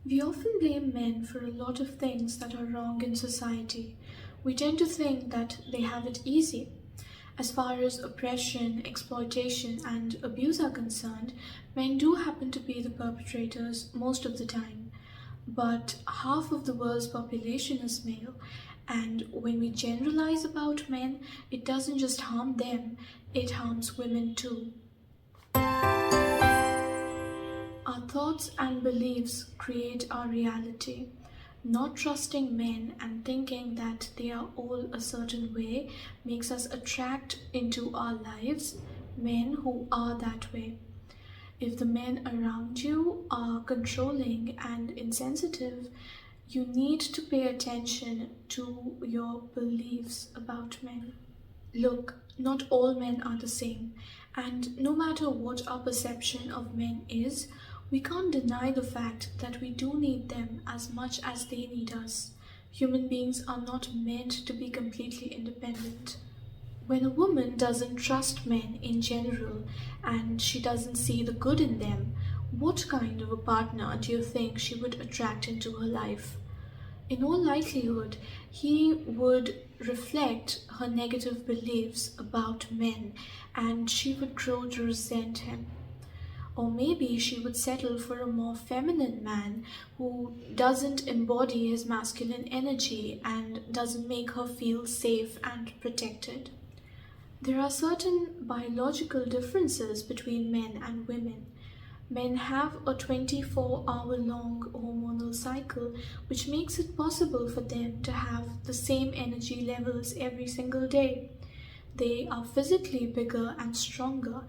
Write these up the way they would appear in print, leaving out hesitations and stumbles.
We often blame men for a lot of things that are wrong in society. We tend to think that they have it easy. As far as oppression, exploitation, and abuse are concerned, men do happen to be the perpetrators most of the time. But half of the world's population is male, and when we generalize about men, it doesn't just harm them, it harms women too. Our thoughts and beliefs create our reality. Not trusting men and thinking that they are all a certain way makes us attract into our lives men who are that way. If the men around you are controlling and insensitive, you need to pay attention to your beliefs about men. Look, not all men are the same, and no matter what our perception of men is, we can't deny the fact that we do need them as much as they need us. Human beings are not meant to be completely independent. When a woman doesn't trust men in general and she doesn't see the good in them, what kind of a partner do you think she would attract into her life? In all likelihood, he would reflect her negative beliefs about men and she would grow to resent him. Or maybe she would settle for a more feminine man who doesn't embody his masculine energy and doesn't make her feel safe and protected. There are certain biological differences between men and women. Men have a 24-hour long hormonal cycle, which makes it possible for them to have the same energy levels every single day. They are physically bigger and stronger,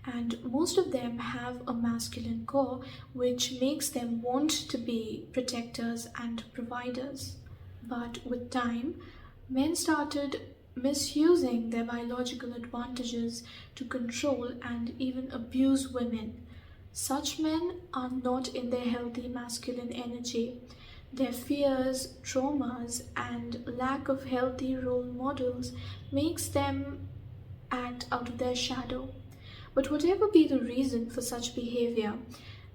and most of them have a masculine core, which makes them want to be protectors and providers. But with time, men started misusing their biological advantages to control and even abuse women. Such men are not in their healthy masculine energy. Their fears, traumas, and lack of healthy role models makes them act out of their shadow. But whatever be the reason for such behavior,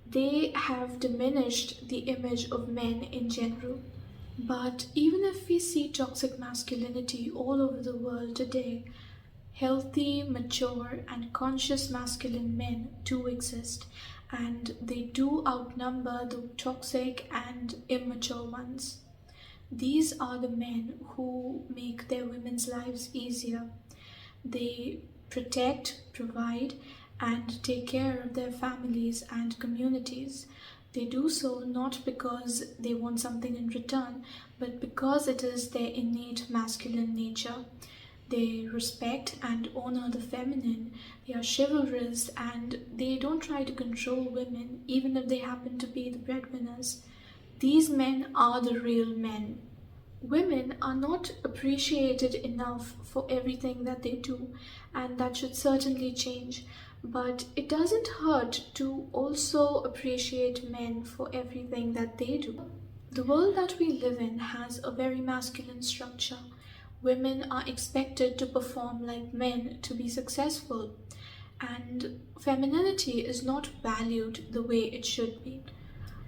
they have diminished the image of men in general. But even if we see toxic masculinity all over the world today, healthy, mature, and conscious masculine men do exist, and they do outnumber the toxic and immature ones. These are the men who make their women's lives easier. They protect, provide, and take care of their families and communities. They do so not because they want something in return, but because it is their innate masculine nature. They respect and honor the feminine, they are chivalrous, and they don't try to control women, even if they happen to be the breadwinners. These men are the real men. Women are not appreciated enough for everything that they do, and that should certainly change. But it doesn't hurt to also appreciate men for everything that they do. The world that we live in has a very masculine structure. Women are expected to perform like men to be successful, and femininity is not valued the way it should be.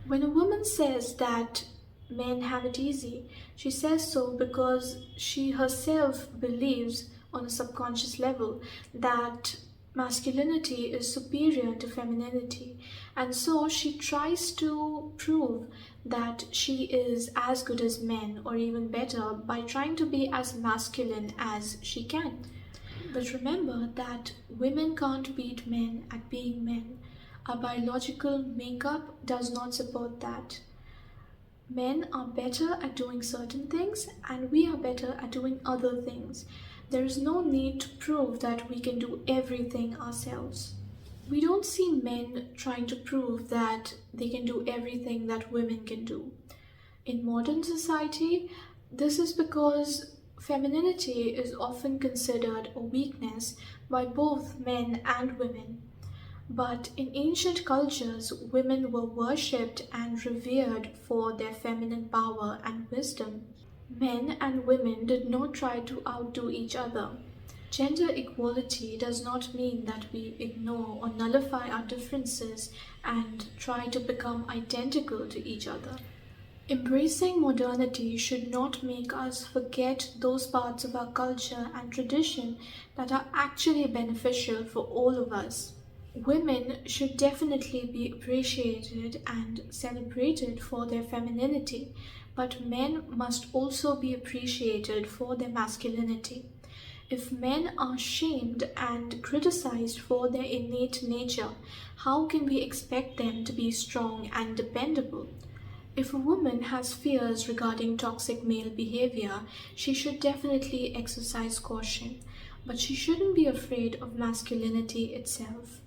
When a woman says that men have it easy, she says so because she herself believes on a subconscious level that masculinity is superior to femininity, and so she tries to prove that she is as good as men or even better by trying to be as masculine as she can. But remember that women can't beat men at being men. Our biological makeup does not support that. Men are better at doing certain things, and we are better at doing other things. There is no need to prove that we can do everything ourselves. We don't see men trying to prove that they can do everything that women can do. In modern society, this is because femininity is often considered a weakness by both men and women. But in ancient cultures, women were worshipped and revered for their feminine power and wisdom. Men and women did not try to outdo each other. Gender equality does not mean that we ignore or nullify our differences and try to become identical to each other. Embracing modernity should not make us forget those parts of our culture and tradition that are actually beneficial for all of us. Women should definitely be appreciated and celebrated for their femininity, but men must also be appreciated for their masculinity. If men are shamed and criticized for their innate nature, how can we expect them to be strong and dependable? If a woman has fears regarding toxic male behavior, she should definitely exercise caution, but she shouldn't be afraid of masculinity itself.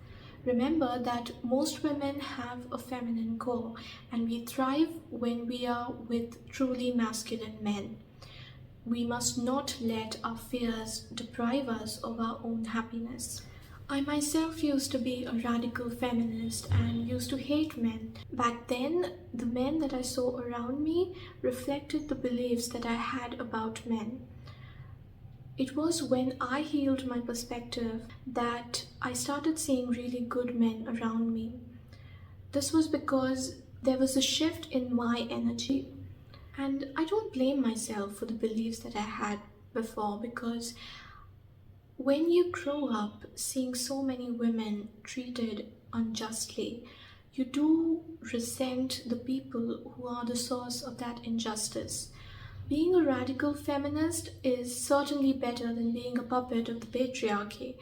Remember that most women have a feminine core, and we thrive when we are with truly masculine men. We must not let our fears deprive us of our own happiness. I myself used to be a radical feminist and used to hate men. Back then, the men that I saw around me reflected the beliefs that I had about men. It was when I healed my perspective that I started seeing really good men around me. This was because there was a shift in my energy. And I don't blame myself for the beliefs that I had before, because when you grow up seeing so many women treated unjustly, you do resent the people who are the source of that injustice. Being a radical feminist is certainly better than being a puppet of the patriarchy,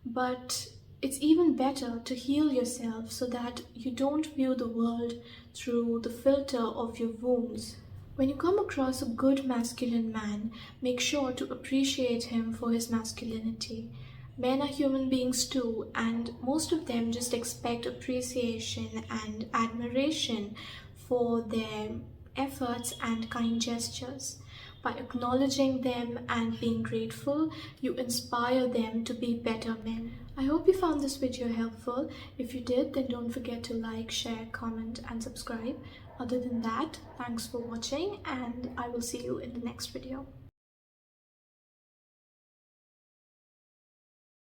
but it's even better to heal yourself so that you don't view the world through the filter of your wounds. When you come across a good masculine man, make sure to appreciate him for his masculinity. Men are human beings too, and most of them just expect appreciation and admiration for their efforts and kind gestures. By acknowledging them and being grateful, you inspire them to be better men. I hope you found this video helpful. If you did, then don't forget to like, share, comment, and subscribe. Other than that, thanks for watching, and I will see you in the next video.